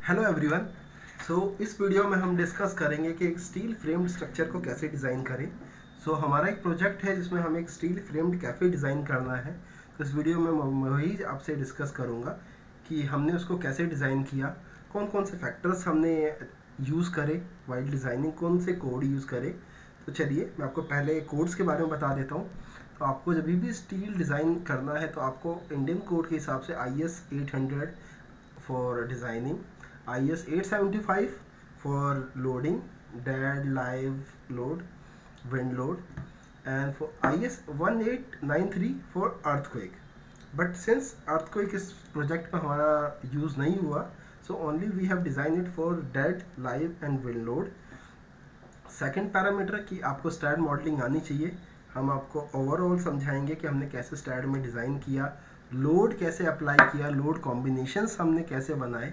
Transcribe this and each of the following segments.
Hello everyone. इस video में हम डिस्कस करेंगे कि एक स्टील फ्रेम्ड स्ट्रक्चर को कैसे डिज़ाइन करें। हमारा एक प्रोजेक्ट है जिसमें हमें एक स्टील फ्रेम्ड कैफ़े डिज़ाइन करना है। तो इस वीडियो में मैं वही आपसे डिस्कस करूँगा कि हमने उसको कैसे डिज़ाइन किया, कौन कौन से फैक्टर्स हमने यूज़ करे वाइल डिज़ाइनिंग, कौन से कोड यूज़ करे। तो चलिए मैं आपको पहले कोड्स के बारे में बता देता हूँ। तो आपको जब भी स्टील डिज़ाइन करना है तो आपको इंडियन कोड के हिसाब से IS 800 for designing, IS 875 for loading, dead, live load, wind load, and for IS 1893 for earthquake. But since earthquake इस प्रोजेक्ट में हमारा यूज़ नहीं हुआ, so only we have designed it for dead, live and wind load. Second parameter की आपको STAAD modelling आनी चाहिए। हम आपको ओवरऑल समझाएंगे कि हमने कैसे स्टैड में डिज़ाइन किया, लोड कैसे अप्लाई किया, लोड कॉम्बिनेशंस हमने कैसे बनाए।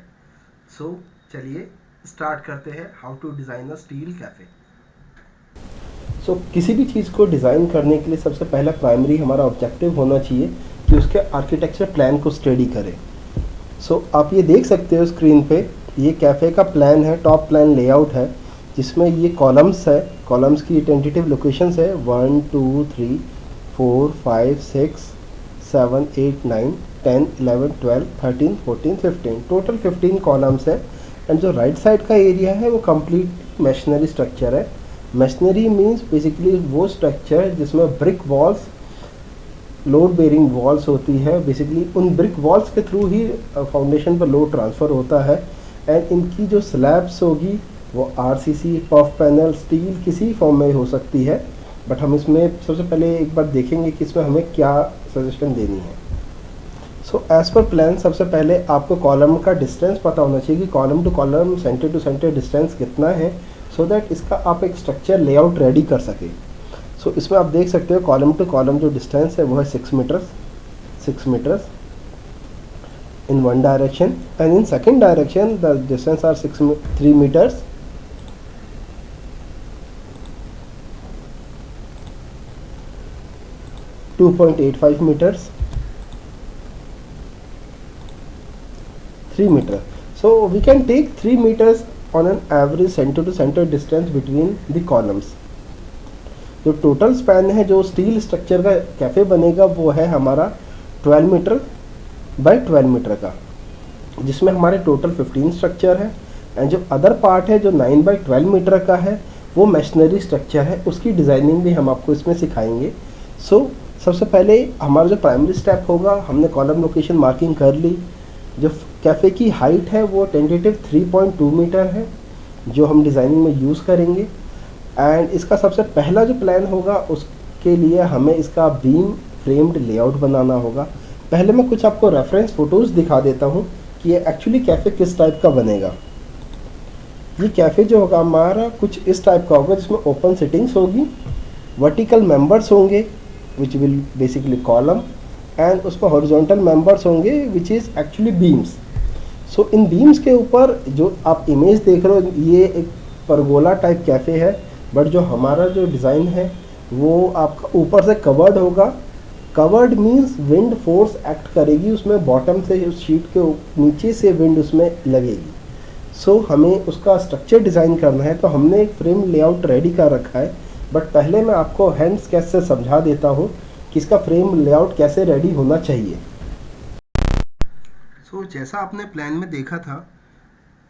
चलिए स्टार्ट करते हैं how to design a steel cafe. किसी भी चीज़ को डिज़ाइन करने के लिए सबसे पहला प्राइमरी हमारा ऑब्जेक्टिव होना चाहिए कि उसके आर्किटेक्चर प्लान को स्टडी करें। आप ये देख सकते हो स्क्रीन पे, ये कैफ़े का प्लान है, टॉप प्लान लेआउट है, जिसमें ये कॉलम्स है, कॉलम्स की टेंटेटिव लोकेशंस है 1 2 3 4 5 6 7 8 9 10 11 12 13 14 15, टोटल 15 कॉलम्स है। एंड जो राइट साइड का एरिया है वो कंप्लीट मशीनरी स्ट्रक्चर है। मशीनरी मीन्स बेसिकली वो स्ट्रक्चर जिसमें brick walls, load bearing walls होती है। बेसिकली उन ब्रिक वॉल्स के थ्रू ही फाउंडेशन पर लोड ट्रांसफ़र होता है। एंड इनकी जो स्लैब्स होगी वो RCC, पफ पैनल, स्टील किसी फॉर्म में हो सकती है। बट हम इसमें सबसे पहले एक बार देखेंगे कि इसमें हमें क्या सजेशन देनी है। एज़ पर प्लान सबसे पहले आपको कॉलम का डिस्टेंस पता होना चाहिए कि column to column, centre to centre distance कितना है, सो दैट इसका आप एक स्ट्रक्चर लेआउट रेडी कर सके। इसमें आप देख सकते हो कॉलम टू कॉलम जो डिस्टेंस है वो है 6 metres in one direction, and in second direction the distance are 3 meters, (2.85 meters), 3 meter. So we can take 3 meters on an average center to center distance between the columns. जो total span है जो steel structure का cafe बनेगा वो है हमारा 12 metre by 12 metre का, जिसमें हमारे टोटल 15 स्ट्रक्चर है। एंड जो अदर पार्ट है जो 9 बाय 12 मीटर का है वो मशीनरी स्ट्रक्चर है, उसकी डिज़ाइनिंग भी हम आपको इसमें सिखाएंगे। सबसे पहले हमारा जो प्राइमरी स्टेप होगा, हमने कॉलम लोकेशन मार्किंग कर ली। जो कैफ़े की हाइट है वो टेंटेटिव 3.2 मीटर है जो हम डिज़ाइनिंग में यूज़ करेंगे। एंड इसका सबसे पहला जो प्लान होगा उसके लिए हमें इसका बीम फ्रेम्ड लेआउट बनाना होगा। पहले मैं कुछ आपको रेफरेंस फ़ोटोज़ दिखा देता हूँ कि ये एक्चुअली कैफ़े किस टाइप का बनेगा। ये कैफ़े जो होगा हमारा कुछ इस टाइप का होगा, जिसमें ओपन सिटिंग्स होगी, वर्टिकल मेंबर्स होंगे which will basically column, and उसमें हॉरिजॉन्टल मेंबर्स होंगे विच is actually beams. In beams के ऊपर जो आप इमेज देख रहे हो ये एक परगोला टाइप कैफ़े है, बट जो हमारा जो डिज़ाइन है वो आपका ऊपर से कवर्ड होगा। Covered means wind force act करेगी उसमें, बॉटम से उस शीट के नीचे से विंड उसमें लगेगी। हमें उसका स्ट्रक्चर डिज़ाइन करना है, तो हमने एक फ्रेम लेआउट रेडी कर रखा है। बट पहले मैं आपको हैंड स्केच से समझा देता हूँ कि इसका फ्रेम लेआउट कैसे रेडी होना चाहिए। जैसा आपने प्लान में देखा था,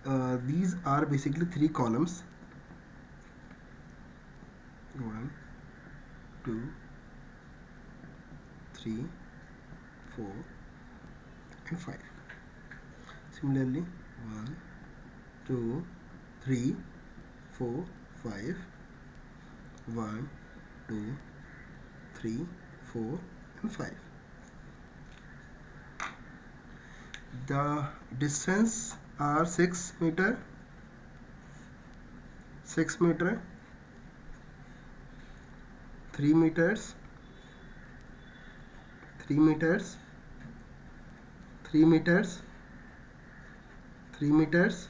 these are basically 3 columns, 1 2 3 4 and 5. Similarly 1 2 3 4 5, 1 2 3 4 and 5. The distance are 6 meter, 6 meter, 3 meters, 3 meters, 3 meters, 3 meters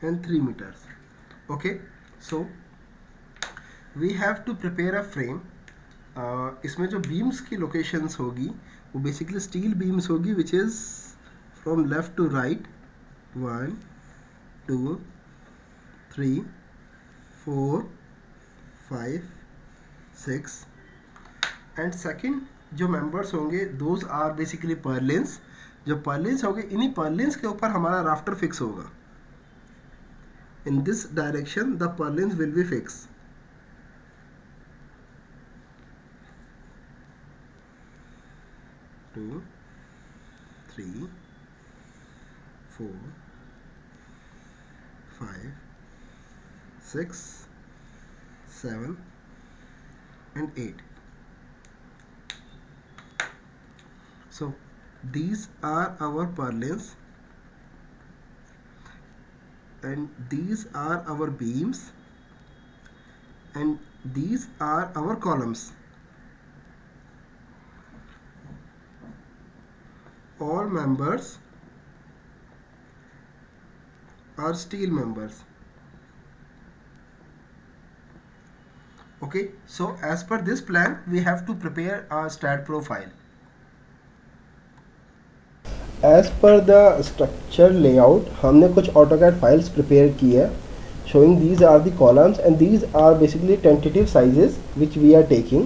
and 3 meters. Okay, so we have to prepare a frame. इसमें जो बीम्स की लोकेशंस होगी वो बेसिकली स्टील बीम्स होगी which is from left to right 1 2 3 4 5 6 and second जो members होंगे those are basically purlins. जो purlins होंगे इन्हीं पर्लिन्स के ऊपर हमारा राफ्टर फिक्स होगा। In this direction the purlins will be fix. 2 3 4 5 6 7 and 8. So these are our purlins and these are our beams and these are our columns. All members are steel members. Okay, so as per this plan we have to prepare our STAAD profile. As per the structure layout हमने कुछ AutoCAD files prepare की है showing these are the columns and these are basically tentative sizes which we are taking.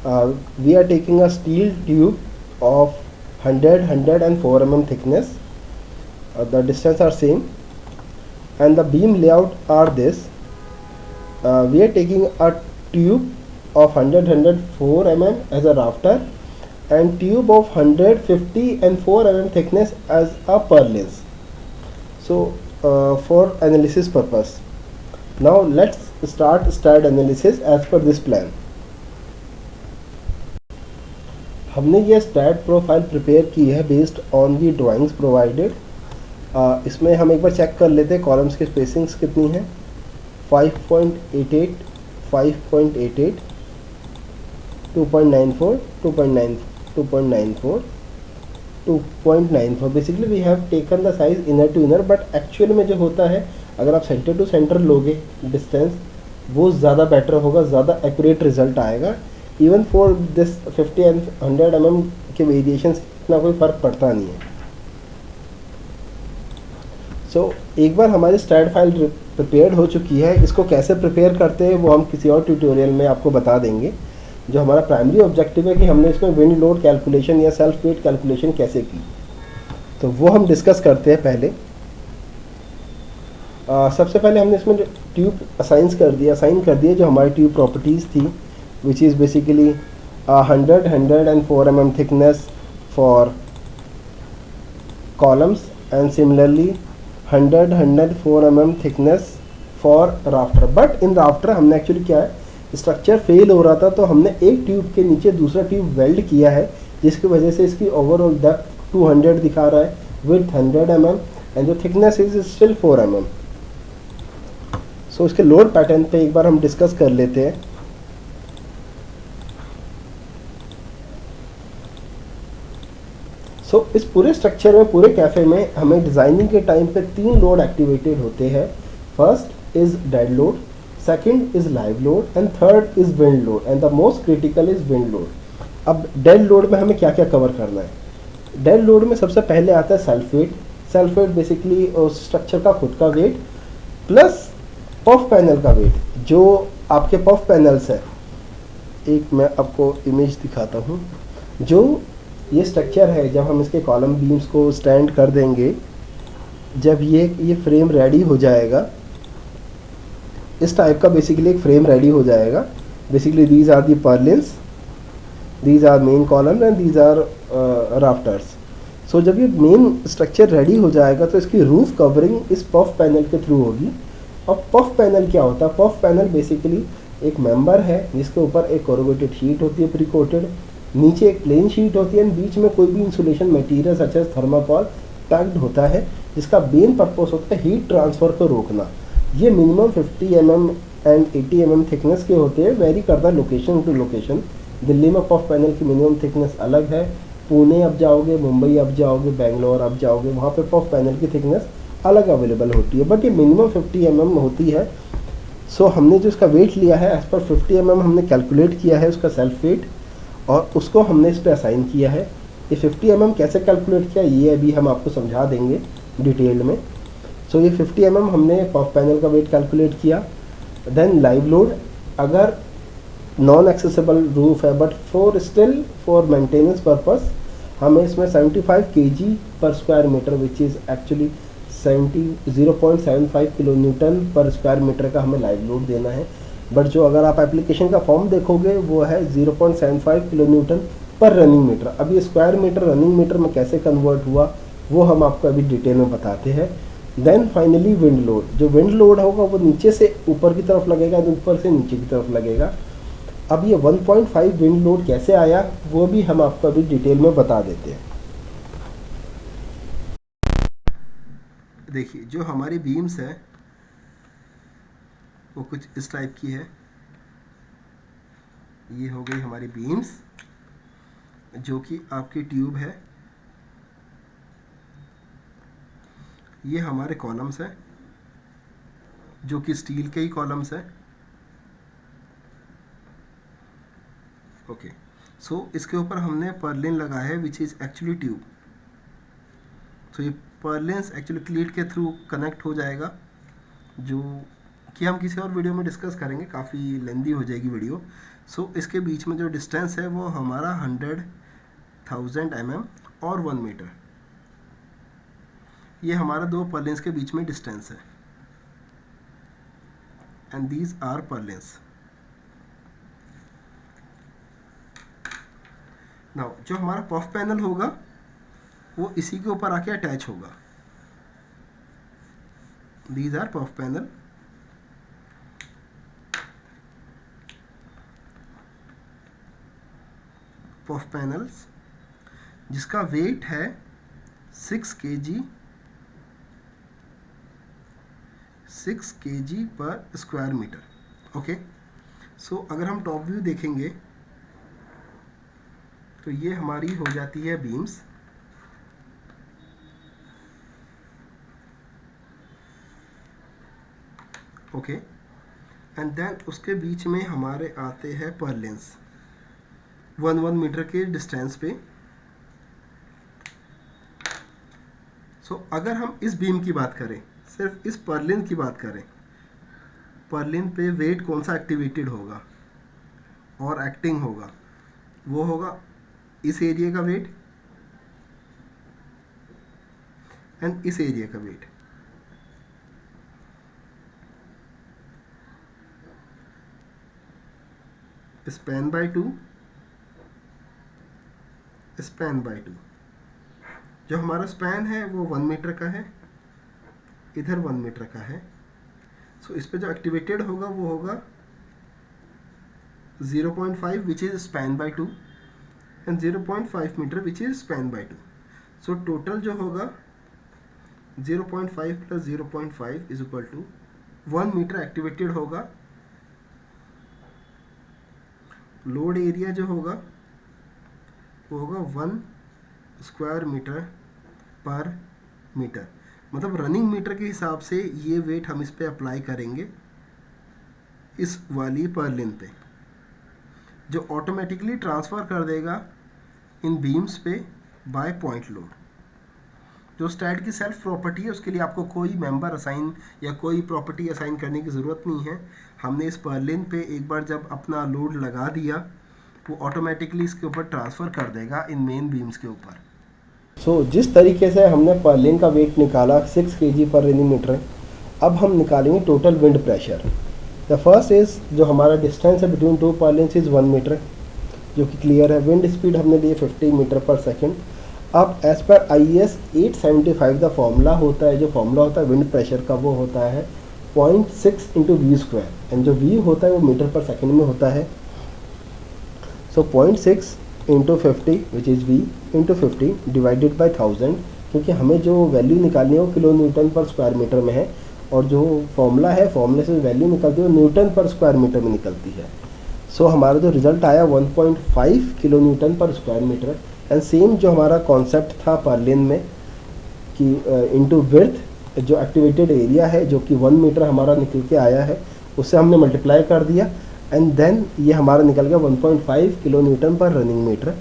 We are taking a steel tube of 100 and 4 mm thickness. The distance are same and the beam layout are this. We are taking a tube of 104 mm as a rafter and tube of 150 and 4 mm thickness as a purlins. So for analysis purpose. Now let's start STAAD analysis as per this plan. हमने ये STAAD profile prepare की है based on the drawings provided. इसमें हम एक बार check कर लेते हैं कॉलम्स की स्पेसिंग्स कितनी है। 5.88 5.88 2.94 2.94 2.94 basically we have taken the size inner to inner, but actual में जो होता है अगर आप सेंटर टू सेंटर लोगे डिस्टेंस वो ज़्यादा बेटर होगा, ज़्यादा एक्यूरेट रिजल्ट आएगा। Even for this 50 and 100 mm के वेरिएशंस इतना कोई फ़र्क पड़ता नहीं है। सो एक बार हमारी STAAD फाइल प्रिपेयर्ड हो चुकी है, इसको कैसे प्रिपेयर करते हैं वो हम किसी और ट्यूटोरियल में आपको बता देंगे। जो हमारा प्राइमरी ऑब्जेक्टिव है कि हमने इसमें विंड लोड कैलकुलेशन या सेल्फ वेट कैलकुलेशन कैसे की, तो वो हम डिस्कस करते हैं पहले। सबसे पहले हमने इसमें ट्यूब असाइन कर दिया जो हमारी ट्यूब प्रॉपर्टीज़ थी which is basically 100 and 4 mm thickness for columns and similarly 100 4 mm thickness for rafter. But in rafter हमने एक्चुअली क्या है स्ट्रक्चर फेल हो रहा था तो हमने एक ट्यूब के नीचे दूसरा ट्यूब वेल्ड किया है जिसकी वजह से इसकी ओवरऑल डेप्थ 200 दिखा रहा है, विड्थ 100 mm एंड जो थिकनेस इज स्टिल 4 mm. सो इसके लोड पैटर्न पे एक बार हम डिस्कस कर लेते हैं। सो इस पूरे स्ट्रक्चर में, पूरे कैफे में हमें डिज़ाइनिंग के टाइम पे 3 लोड एक्टिवेटेड होते हैं। First is dead load, second is live load and third is wind load and the most critical is wind load. अब डेड लोड में हमें क्या क्या कवर करना है। डेड लोड में सबसे पहले आता है self weight. Self weight basically उस स्ट्रक्चर का खुद का वेट प्लस पफ पैनल का वेट। जो आपके पफ पैनल्स है, एक मैं आपको इमेज दिखाता हूँ। जो ये स्ट्रक्चर है, जब हम इसके कॉलम बीम्स को स्टैंड कर देंगे, जब ये फ्रेम रेडी हो जाएगा, इस टाइप का बेसिकली एक फ्रेम रेडी हो जाएगा। Basically these are the purlins, these are main column and these are rafters. So जब ये मेन स्ट्रक्चर रेडी हो जाएगा तो इसकी रूफ कवरिंग इस पफ पैनल के थ्रू होगी। और पफ पैनल क्या होता है? पफ पैनल बेसिकली एक मेंबर है जिसके ऊपर एक कोरुगेटेड शीट होती है प्री कोटेड, नीचे एक प्लेन शीट होती है एंड बीच में कोई भी insulation material such as thermocol packed होता है, जिसका मेन पर्पस होता है हीट ट्रांसफ़र को रोकना। ये minimum 50 mm and 80 mm thickness के होते हैं, वेरी करता है लोकेशन टू लोकेशन। दिल्ली में पफ पैनल की मिनिमम थिकनेस अलग है, पुणे अब जाओगे, मुंबई अब जाओगे, बेंगलोर अब जाओगे, वहाँ पे पफ पैनल की थिकनेस अलग अवेलेबल होती है, बट ये मिनिमम 50 mm होती है। सो हमने जो इसका वेट लिया है एज पर 50 mm हमने कैलकुलेट किया है उसका सेल्फ वेट और उसको हमने इस पर असाइन किया है। ये 50 mm कैसे कैलकुलेट किया ये अभी हम आपको समझा देंगे डिटेल में। सो ये 50 mm हमने पफ पैनल का वेट कैलकुलेट किया। देन लाइव लोड, अगर नॉन एक्सेसिबल रूफ है बट फॉर मेंटेनेंस पर्पस हमें इसमें 75 kg per square metre which is actually 0.75 kilo newton per square metre का हमें लाइव लोड देना है। बट जो अगर आप एप्लीकेशन का फॉर्म देखोगे वो है 0.75 किलो न्यूटन पर रनिंग मीटर। अब ये स्क्वायर मीटर रनिंग मीटर में कैसे कन्वर्ट हुआ वो हम आपको अभी डिटेल में बताते हैं। देन फाइनली विंड लोड, जो विंड लोड होगा वो नीचे से ऊपर की तरफ लगेगा, ऊपर से नीचे की तरफ लगेगा। अब ये 1.5 विंड लोड कैसे आया वो भी हम आपको अभी डिटेल में बता देते हैं। देखिए जो हमारी बीम्स है वो कुछ इस टाइप की है। ये हो गई हमारी बीम्स जो कि आपकी ट्यूब है। ये हमारे कॉलम्स है जो कि स्टील के ही कॉलम्स है। ओके, सो इसके ऊपर हमने पर्लिन लगाया है विच इज़ एक्चुअली ट्यूब। तो ये पर्लिन्स एक्चुअली क्लीट के थ्रू कनेक्ट हो जाएगा, जो कि हम किसी और वीडियो में डिस्कस करेंगे, काफ़ी लेंदी हो जाएगी वीडियो। सो इसके बीच में जो डिस्टेंस है वो हमारा 100,000 mm और 1 मीटर। ये हमारा दो पर्लिन्स के बीच में डिस्टेंस है and these are purlins. Now जो हमारा पफ पैनल होगा वो इसी के ऊपर आके अटैच होगा। These are puff panel. Puff panels जिसका वेट है 6 kg per square metre. Okay, सो अगर हम टॉप व्यू देखेंगे तो ये हमारी हो जाती है बीम्स। ओके, एंड देन उसके बीच में हमारे आते हैं पर्लिन्स 1 मीटर के डिस्टेंस पे। सो अगर हम इस बीम की बात करें, सिर्फ इस पर्लिन की बात करें, पर्लिन पे वेट कौन सा एक्टिवेटेड होगा और एक्टिंग होगा, वो होगा इस एरिया का वेट एंड इस एरिया का weight. Span by 2, span by 2। जो हमारा स्पैन है वो 1 मीटर का है, इधर 1 मीटर का है। सो इस पे जो एक्टिवेटेड होगा वो होगा 0.5 which is span by 2 and 0.5 metre which is span by 2। So total जो होगा 0.5 plus 0.5 is equal to 1 metre activated होगा। लोड एरिया जो होगा वो होगा 1 स्क्वायर मीटर पर मीटर। मतलब रनिंग मीटर के हिसाब से ये वेट हम इस पे अप्लाई करेंगे इस वाली पर्लिन पे, जो ऑटोमेटिकली ट्रांसफ़र कर देगा इन बीम्स पे बाय पॉइंट लोड। जो स्टैट की सेल्फ प्रॉपर्टी है उसके लिए आपको कोई मेंबर असाइन या कोई प्रॉपर्टी असाइन करने की ज़रूरत नहीं है। हमने इस पर्लिन पे एक बार जब अपना लोड लगा दिया वो ऑटोमेटिकली इसके ऊपर ट्रांसफ़र कर देगा इन मेन बीम्स के ऊपर। सो जिस तरीके से हमने पर्लिन का वेट निकाला 6 kg पर रनिंग मीटर, अब हम निकालेंगे total wind pressure. The first is जो हमारा डिस्टेंस है between two purlins is 1 metre, जो कि क्लियर है। विंड स्पीड हमने दी 50 मीटर पर सेकेंड। अब as per IS 875 the formula होता है, जो फॉर्मूला होता है विंड प्रेशर का वो होता है 0.6 इंटू V² एंड जो V होता है वो मीटर पर सेकेंड में होता है। सो 0.6 into 50 which is V into 50 divided by 1000, क्योंकि हमें जो वैल्यू निकालनी है वो kilo newton per square metre में है और जो फॉर्मूला है फॉर्मूले से वैल्यू निकलती है वो न्यूटन पर स्क्वायर मीटर में निकलती है। सो हमारा जो रिजल्ट आया 1.5 kilo newton per square metre. And same जो हमारा कॉन्सेप्ट था पर्लिन में कि इनटू विड्थ जो एक्टिवेटेड एरिया है जो कि 1 मीटर हमारा निकल के आया है उससे हमने मल्टीप्लाई कर दिया एंड देन ये हमारा निकल गया 1.5 किलो न्यूटन पर रनिंग मीटर।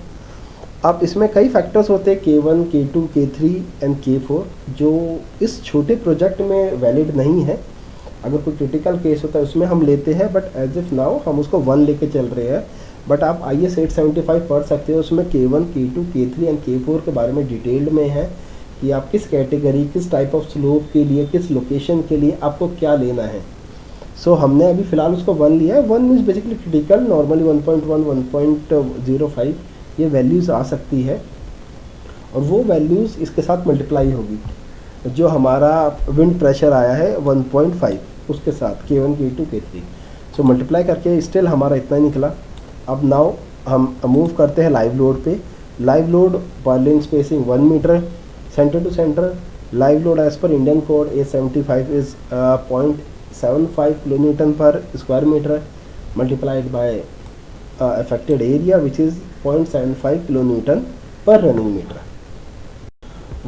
अब इसमें कई फैक्टर्स होते हैं K1, K2, K3 and K4 जो इस छोटे प्रोजेक्ट में वैलिड नहीं है। अगर कोई क्रिटिकल केस होता है उसमें हम लेते हैं, बट एज इफ नाउ हम उसको 1 लेके चल रहे हैं। बट आप IS 875 पढ़ सकते हो, उसमें K1, K2, K3 and K4 के बारे में डिटेल्ड में है कि आप किस कैटेगरी, किस टाइप ऑफ स्लोप के लिए, किस लोकेशन के लिए आपको क्या लेना है। सो हमने अभी फ़िलहाल उसको 1 लिया है। 1 मीन्स बेसिकली क्रिटिकल, नॉर्मली 1.1, 1.05 ये वैल्यूज़ आ सकती है, और वो वैल्यूज़ इसके साथ मल्टीप्लाई होगी। जो हमारा विंड प्रेशर आया है 1.5 उसके साथ K1, K2, K3, so multiply करके स्टिल हमारा इतना निकला। अब नाउ हम मूव करते हैं लाइव लोड पे। Live load purlin spacing 1 metre centre to centre. Live load as per Indian code A75 is 0.75 kilonewton per square metre multiplied by affected area which is 0.75 kilonewton per running metre.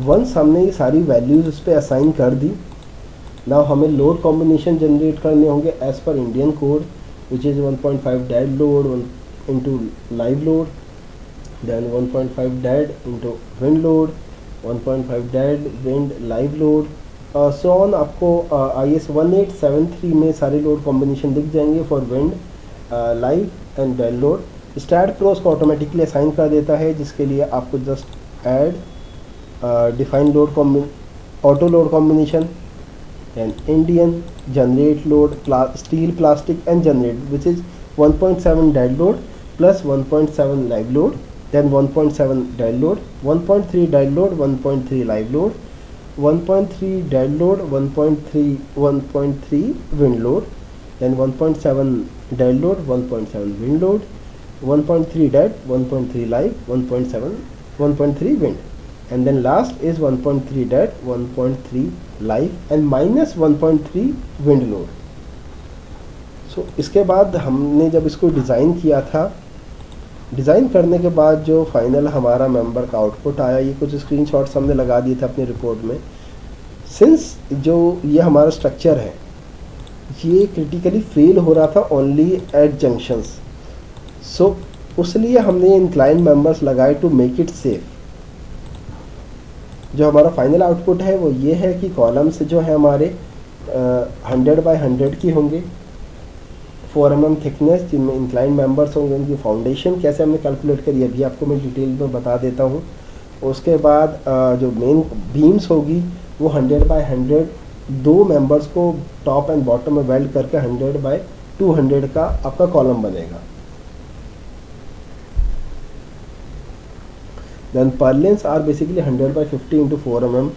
Once हमने ये सारी values उस पर assign कर दी, now हमें load combination generate करने होंगे as per Indian code which is 1.5 dead load into live load, then 1.5 dead into wind load, 1.5 dead wind live load so on. आपको IS 1873 में सारे लोड कॉम्बिनेशन दिख जाएंगे for wind, live and dead load. STAAD Pro को automatically assign कर देता है, जिसके लिए आपको just add define load auto load combination and Indian generate load steel plastic and generate which is 1.7 dead load plus 1.7 live load, then 1.7 dead load, 1.3 dead load, 1.3 live load, 1.3 dead load, 1.3 wind load, then 1.7 dead load, 1.7 wind load, 1.3 dead, 1.3 live, 1.3 wind, and then last is 1.3 dead, 1.3 live and minus 1.3 wind load. So इसके बाद हमने जब इसको design किया था, design करने के बाद जो फाइनल हमारा मेंबर का आउटपुट आया, ये कुछ स्क्रीनशॉट्स हमने लगा दिए थे अपनी रिपोर्ट में। सिंस जो ये हमारा स्ट्रक्चर है ये क्रिटिकली फेल हो रहा था ओनली एट जंक्शंस, सो उसलिए हमने इंक्लाइन मेंबर्स लगाए टू मेक इट सेफ। जो हमारा फाइनल आउटपुट है वो ये है कि कॉलम्स जो है हमारे 100 बाय 100 की होंगे, 4 mm थिकनेस, जिनमें इंक्लाइन मेंबर्स होंगे। उनकी फाउंडेशन कैसे हमने कैलकुलेट करी अभी आपको मैं डिटेल में बता देता हूँ। उसके बाद जो मेन बीम्स होगी वो 100 बाय 100 दो मेंबर्स को टॉप एंड बॉटम में वेल्ड करके 100 बाय 200 का आपका कॉलम बनेगा। Then purlins are basically 100 by 50 into 4 mm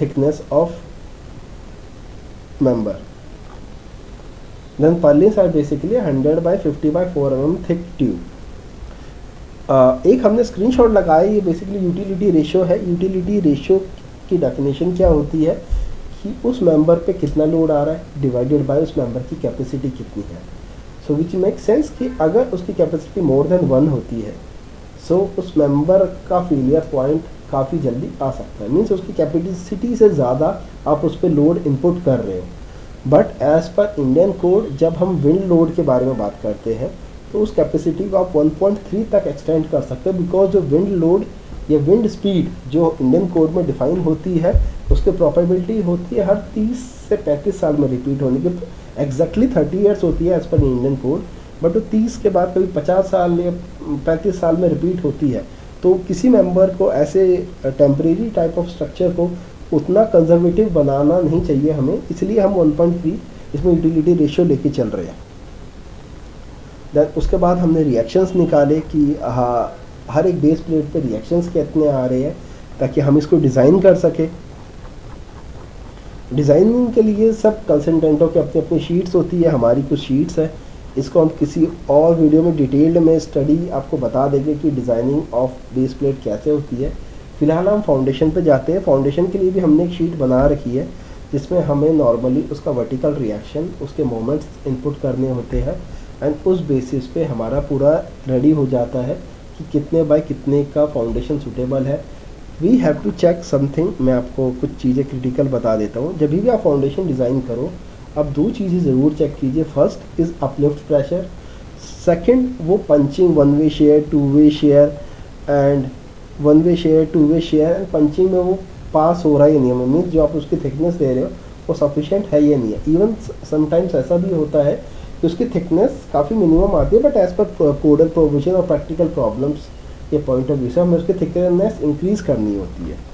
thickness of member. Then purlins are basically 100 by 50 by 4 mm thick tube. एक हमने स्क्रीनशॉट लगाया, ये बेसिकली यूटिलिटी रेशियो है। यूटिलिटी रेशियो की डेफिनेशन क्या होती है कि उस मेंबर पे कितना लोड आ रहा है डिवाइडेड बाय उस मेंबर की कैपेसिटी कितनी है। सो विच मेक सेंस कि अगर उसकी कैपेसिटी मोर देन 1 होती है सो उस मेंबर का फेलियर पॉइंट काफ़ी जल्दी आ सकता है। मीन्स उसकी कैपेसिटी से ज़्यादा आप उस पर लोड इनपुट कर रहे हो। But as per Indian code जब हम विंड लोड के बारे में बात करते हैं तो उस कैपेसिटी को आप 1.3 तक एक्सटेंड कर सकते हैं, बिकॉज जो विंड लोड या विंड स्पीड जो इंडियन कोड में डिफाइन होती है उसकी प्रोबेबिलिटी होती है हर 30 से 35 साल में रिपीट होने की। एग्जैक्टली 30 ईयर्स होती है as per Indian code, but वो 30 के बाद कभी 50 साल या 35 साल में रिपीट होती है। तो किसी मेंबर को ऐसे टेम्परेरी टाइप ऑफ स्ट्रक्चर को उतना कंजर्वेटिव बनाना नहीं चाहिए हमें, इसलिए हम 1.3 इसमें यूटिलिटी रेशियो लेके चल रहे हैं। देन उसके बाद हमने रिएक्शंस निकाले कि हाँ हर एक बेस प्लेट पे रिएक्शंस कितने आ रहे हैं ताकि हम इसको डिज़ाइन कर सके। डिज़ाइनिंग के लिए सब कंसल्टेंटों की अपनी अपनी शीट्स होती है, हमारी कुछ शीट्स है। इसको हम किसी और वीडियो में डिटेल्ड में स्टडी आपको बता देंगे कि डिज़ाइनिंग ऑफ बेस प्लेट कैसे होती है। फिलहाल हम फाउंडेशन पे जाते हैं। फाउंडेशन के लिए भी हमने एक शीट बना रखी है जिसमें हमें नॉर्मली उसका वर्टिकल रिएक्शन, उसके मोमेंट्स इनपुट करने होते हैं एंड उस बेसिस पे हमारा पूरा रेडी हो जाता है कि कितने बाय कितने का फाउंडेशन सूटेबल है। We have to check something. मैं आपको कुछ चीज़ें क्रिटिकल बता देता हूँ। जब भी आप फाउंडेशन डिज़ाइन करो अब दो चीज़ें ज़रूर चेक कीजिए। First is uplift pressure, second वो punching 1 way shear 2 way shear and one way shear, two way shear and punching में वो पास हो रहा ही नहीं है, मीन्स जो आप उसकी थिकनेस दे रहे हो वो सफिशिएंट है या नहीं है। इवन समटाइम्स ऐसा भी होता है कि उसकी थिकनेस काफ़ी मिनिमम आती है, but as per code provision और प्रैक्टिकल प्रॉब्लम्स के पॉइंट ऑफ व्यू से हमें उसकी थिकनेस इंक्रीज करनी होती है।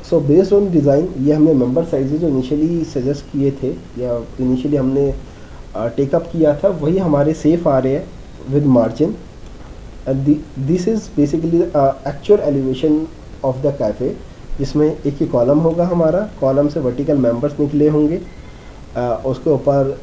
सो बेस्ड ऑन डिज़ाइन ये हमने मेंबर साइजेज जो इनिशियली सजेस्ट किए थे या इनिशियली हमने टेकअप किया था वही हमारे सेफ आ रहे हैं with margin. And this is basically actual elevation of the cafe, जिसमें एक ही कॉलम होगा हमारा, कॉलम से वर्टिकल मेंबर्स निकले होंगे, उसके ऊपर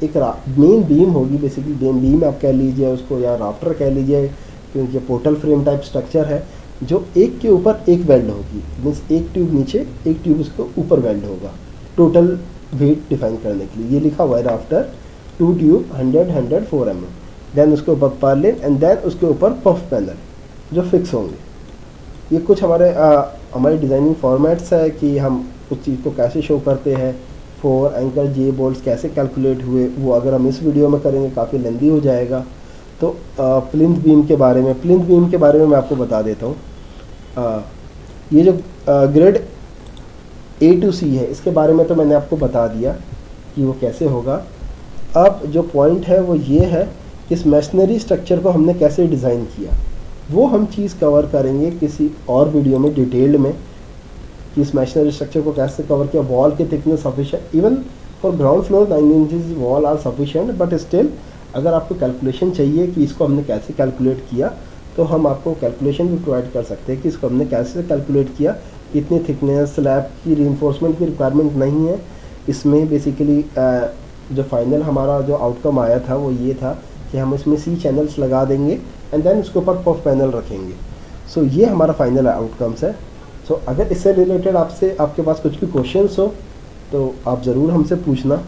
एक मेन बीम होगी, बेसिकली मेन बीम आप कह लीजिए उसको या राफ्टर कह लीजिए, क्योंकि पोर्टल फ्रेम टाइप स्ट्रक्चर है जो एक के ऊपर एक वेल्ड होगी, मीन्स एक ट्यूब नीचे एक ट्यूब उसके ऊपर वेल्ड होगा टोटल वेट डिफाइन करने के लिए। ये लिखा हुआ है राफ्टर 2 ट्यूब 100 4 mm, देन उसके ऊपर पर्लिन एंड देन उसके ऊपर पफ पैनल जो फिक्स होंगे। ये कुछ हमारे डिज़ाइनिंग फॉर्मेट्स है कि हम उस चीज़ को कैसे शो करते हैं, 4 एंकर जे बोल्ट्स कैसे कैलकुलेट हुए, वो अगर हम इस वीडियो में करेंगे काफ़ी लेंदी हो जाएगा। तो प्लिंथ बीम के बारे में मैं आपको बता देता हूँ। ये जो ग्रेड A to C है इसके बारे में तो मैंने आपको बता दिया कि वो कैसे होगा। अब जो पॉइंट है वो ये है कि इस मैशनरी स्ट्रक्चर को हमने कैसे डिज़ाइन किया, वो हम चीज़ कवर करेंगे किसी और वीडियो में डिटेल्ड में कि इस मैशनरी स्ट्रक्चर को कैसे कवर किया। वॉल के thickness sufficient, even for ground floor 9 inches wall are sufficient, but still अगर आपको कैलकुलेशन चाहिए कि इसको हमने कैसे कैलकुलेट किया तो हम आपको कैलकुलेशन भी प्रोवाइड कर सकते हैं कि इसको हमने कैसे कैलकुलेट किया। इतनी थिकनेस स्लैब की रीइंफोर्समेंट की रिक्वायरमेंट नहीं है इसमें। बेसिकली जो फाइनल हमारा जो आउटकम आया था वो ये था कि हम इसमें C चैनल्स लगा देंगे एंड देन उसके ऊपर पफ पैनल रखेंगे। सो ये हमारा फाइनल आउटकम्स है। सो अगर इससे रिलेटेड आपके पास कुछ भी क्वेश्चंस हो तो आप ज़रूर हमसे पूछना।